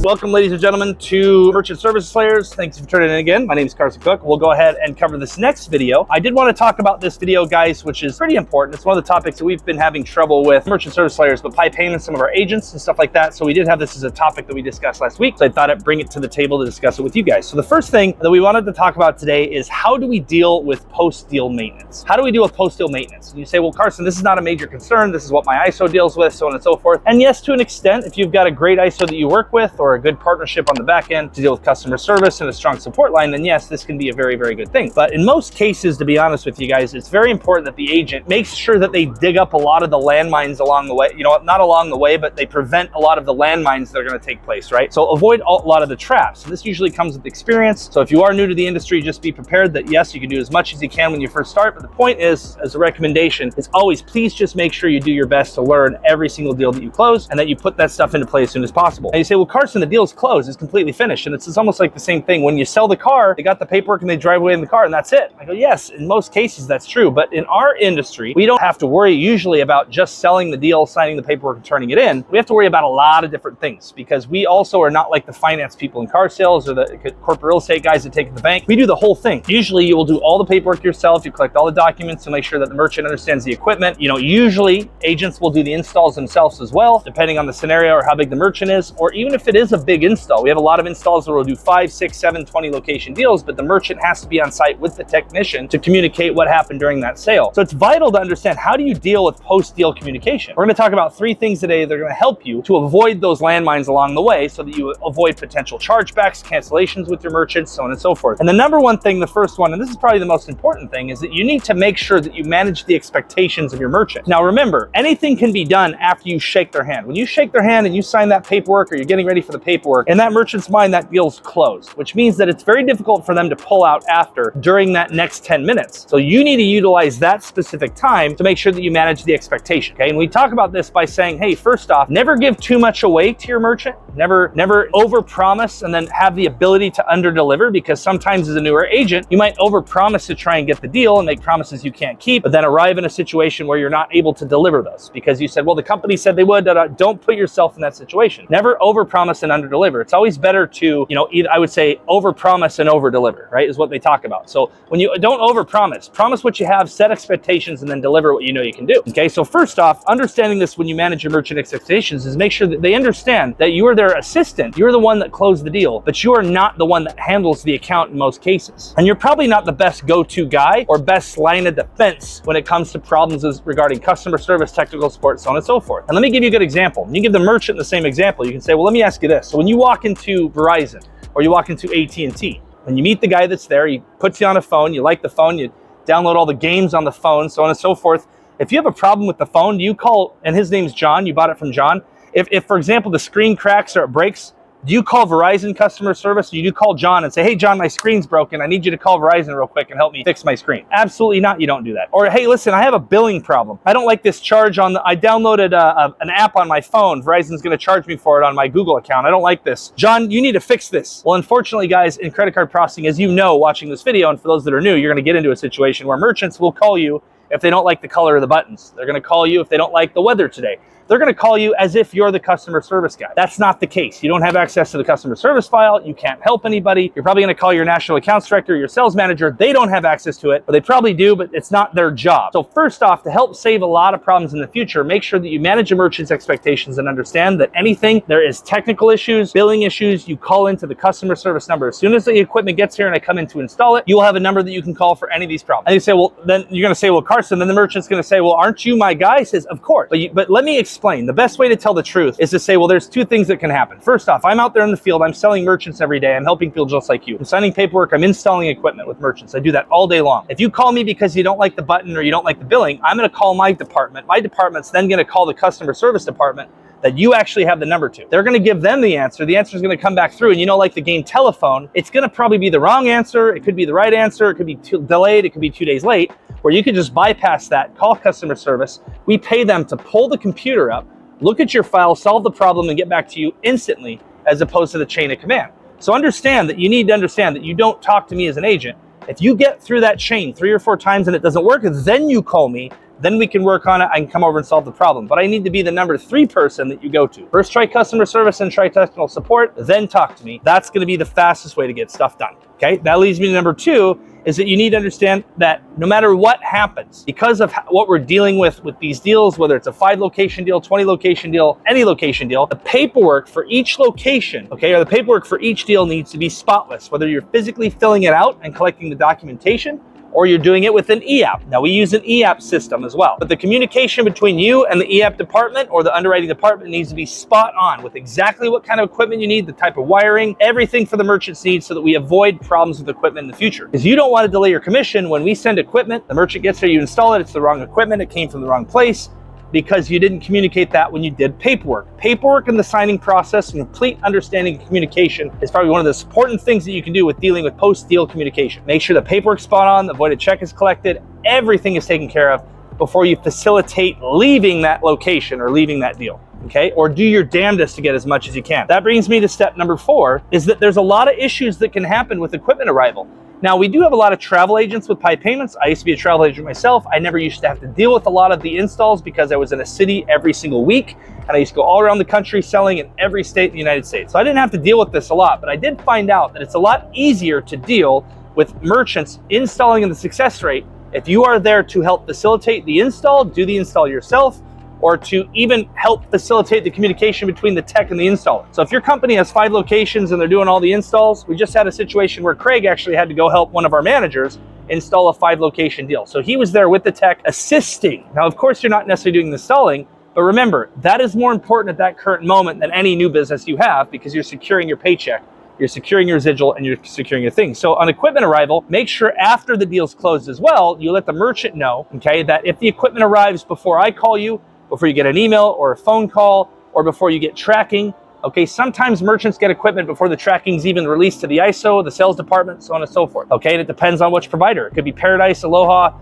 Welcome, ladies and gentlemen, to Merchant Service Slayers. Thanks for tuning in again. My name is Carson Cook. We'll go ahead and cover this next video. I did want to talk about this video, guys, which is pretty important. It's one of the topics that we've been having trouble with Merchant Service Slayers, but Pi Payments, some of our agents and stuff like that. So we did have this as a topic that we discussed last week. So I thought I'd bring it to the table to discuss it with you guys. So the first thing that we wanted to talk about today is how do we deal with post-deal maintenance? How do we deal with post-deal maintenance? And you say, well, Carson, this is not a major concern. This is what my ISO deals with, so on and so forth. And yes, to an extent, if you've got a great ISO that you work with or a good partnership on the back end to deal with customer service and a strong support line, then yes, this can be a very, very good thing. But in most cases, to be honest with you guys, it's very important that the agent makes sure that they dig up a lot of the landmines along the way. You know, not along the way, but they prevent a lot of the landmines that are going to take place, right? So avoid a lot of the traps. And this usually comes with experience. So if you are new to the industry, just be prepared that yes, you can do as much as you can when you first start. But the point is, as a recommendation, is always please just make sure you do your best to learn every single deal that you close and that you put that stuff into play as soon as possible. And you say, well, Carson, the deal's closed, it's completely finished. And it's almost like the same thing. When you sell the car, they got the paperwork and they drive away in the car and that's it. I go, yes, in most cases that's true. But in our industry, we don't have to worry usually about just selling the deal, signing the paperwork and turning it in. We have to worry about a lot of different things because we also are not like the finance people in car sales or the corporate real estate guys that take it to the bank. We do the whole thing. Usually you will do all the paperwork yourself. You collect all the documents to make sure that the merchant understands the equipment. You know, usually agents will do the installs themselves as well, depending on the scenario or how big the merchant is, or even if it is a big install. We have a lot of installs where we'll do 5, 6, 7, 20 location deals, but the merchant has to be on site with the technician to communicate what happened during that sale. So it's vital to understand how do you deal with post-deal communication. We're going to talk about 3 things today that are going to help you to avoid those landmines along the way so that you avoid potential chargebacks, cancellations with your merchants, so on and so forth. And the number one thing, the first one, and this is probably the most important thing, is that you need to make sure that you manage the expectations of your merchant. Now remember, anything can be done after you shake their hand. When you shake their hand and you sign that paperwork or you're getting ready for the paperwork, in that merchant's mind, that deal's closed, which means that it's very difficult for them to pull out after during that next 10 minutes. So you need to utilize that specific time to make sure that you manage the expectation, okay? And we talk about this by saying, hey, first off, never give too much away to your merchant. Never overpromise and then have the ability to underdeliver, because sometimes as a newer agent, you might overpromise to try and get the deal and make promises you can't keep, but then arrive in a situation where you're not able to deliver those because you said, well, the company said they would. Don't put yourself in that situation. Never overpromise and underdeliver. It's always better to, I would say overpromise and overdeliver, right, is what they talk about. So when you don't overpromise, promise what you have, set expectations, and then deliver what you know you can do. Okay, so first off, understanding this when you manage your merchant expectations is make sure that they understand that you are their assistant. You're the one that closed the deal, but you are not the one that handles the account in most cases. And you're probably not the best go-to guy or best line of defense when it comes to problems regarding customer service, technical support, so on and so forth. And let me give you a good example. You give the merchant the same example. You can say, well, let me ask you this. So when you walk into Verizon or you walk into AT&T, when you meet the guy that's there, he puts you on a phone, you like the phone, you download all the games on the phone, so on and so forth. If you have a problem with the phone, you call, and his name's John, you bought it from John. If for example, the screen cracks or it breaks, do you call Verizon customer service or you do call John and say, hey, John, my screen's broken. I need you to call Verizon real quick and help me fix my screen? Absolutely not. You don't do that. Or, hey, listen, I have a billing problem. I don't like this charge I downloaded an app on my phone. Verizon's going to charge me for it on my Google account. I don't like this. John, you need to fix this. Well, unfortunately, guys, in credit card processing, as you know, watching this video, and for those that are new, you're going to get into a situation where merchants will call you if they don't like the color of the buttons. They're going to call you if they don't like the weather today. They're going to call you as if you're the customer service guy. That's not the case. You don't have access to the customer service file. You can't help anybody. You're probably going to call your national accounts director, your sales manager. They don't have access to it, or they probably do, but it's not their job. So first off, to help save a lot of problems in the future, make sure that you manage a merchant's expectations and understand that anything there is technical issues, billing issues, you call into the customer service number. As soon as the equipment gets here and I come in to install it, you will have a number that you can call for any of these problems. And you say, well, then you're going to say, well, Carson, then the merchant's going to say, well, aren't you my guy? He says, of course. But let me explain. The best way to tell the truth is to say, well, there's 2 things that can happen. First off, I'm out there in the field. I'm selling merchants every day. I'm helping people just like you. I'm signing paperwork. I'm installing equipment with merchants. I do that all day long. If you call me because you don't like the button or you don't like the billing, I'm going to call my department. My department's then going to call the customer service department that you actually have the number to. They're going to give them the answer. The answer is going to come back through. And like the game telephone, it's going to probably be the wrong answer. It could be the right answer. It could be delayed. It could be 2 days late, where you could just bypass that, call customer service. We pay them to pull the computer up, look at your file, solve the problem, and get back to you instantly, as opposed to the chain of command. So understand that you need to understand that you don't talk to me as an agent. If you get through that chain 3 or 4 times and it doesn't work, then you call me. Then we can work on it. I can come over and solve the problem. But I need to be the number 3 person that you go to. First try customer service and try technical support, then talk to me. That's gonna be the fastest way to get stuff done, okay? That leads me to number 2, is that you need to understand that no matter what happens, because of what we're dealing with these deals, whether it's a 5 location deal, 20 location deal, any location deal, the paperwork for each location, okay, or the paperwork for each deal needs to be spotless, whether you're physically filling it out and collecting the documentation, or you're doing it with an e-app. Now we use an e-app system as well, but the communication between you and the e-app department or the underwriting department needs to be spot on with exactly what kind of equipment you need, the type of wiring, everything for the merchant's needs so that we avoid problems with equipment in the future. Because you don't want to delay your commission when we send equipment, the merchant gets there, you install it, it's the wrong equipment, it came from the wrong place, because you didn't communicate that when you did paperwork. Paperwork in the signing process and complete understanding of communication is probably one of the important things that you can do with dealing with post-deal communication. Make sure the paperwork's spot on, the voided check is collected, everything is taken care of before you facilitate leaving that location or leaving that deal, okay? Or do your damnedest to get as much as you can. That brings me to step number 4, is that there's a lot of issues that can happen with equipment arrival. Now, we do have a lot of travel agents with Pi Payments. I used to be a travel agent myself. I never used to have to deal with a lot of the installs because I was in a city every single week, and I used to go all around the country selling in every state in the United States. So I didn't have to deal with this a lot, but I did find out that it's a lot easier to deal with merchants installing in the success rate if you are there to help facilitate the install, do the install yourself, or to even help facilitate the communication between the tech and the installer. So if your company has 5 locations and they're doing all the installs, we just had a situation where Craig actually had to go help one of our managers install a 5 location deal. So he was there with the tech assisting. Now, of course, you're not necessarily doing the installing, but remember, that is more important at that current moment than any new business you have because you're securing your paycheck, you're securing your residual, and you're securing your things. So on equipment arrival, make sure after the deal's closed as well, you let the merchant know, okay, that if the equipment arrives before I call you, before you get an email or a phone call, or before you get tracking. Okay, sometimes merchants get equipment before the tracking's even released to the ISO, the sales department, so on and so forth. Okay, and it depends on which provider. It could be Paradise, Aloha,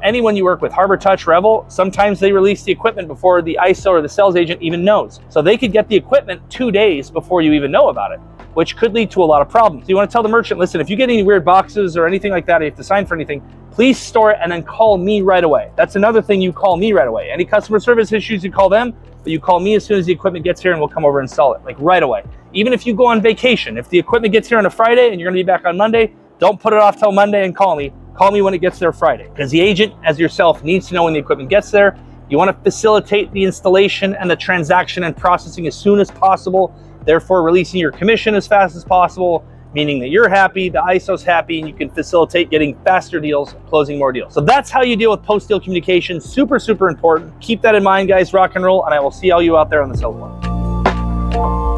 anyone you work with, Harbor Touch, Revel, sometimes they release the equipment before the ISO or the sales agent even knows. So they could get the equipment 2 days before you even know about it, which could lead to a lot of problems. So you want to tell the merchant, listen, if you get any weird boxes or anything like that, or you have to sign for anything, please store it and then call me right away. That's another thing, you call me right away. Any customer service issues, you call them, but you call me as soon as the equipment gets here and we'll come over and install it, like right away. Even if you go on vacation, if the equipment gets here on a Friday and you're gonna be back on Monday, don't put it off till Monday and call me. Call me when it gets there Friday. Because the agent, as yourself, needs to know when the equipment gets there. You wanna facilitate the installation and the transaction and processing as soon as possible, therefore releasing your commission as fast as possible, meaning that you're happy, the ISO's happy, and you can facilitate getting faster deals, closing more deals. So that's how you deal with post-deal communication. Super, super important. Keep that in mind, guys. Rock and roll, and I will see all you out there on the sales floor.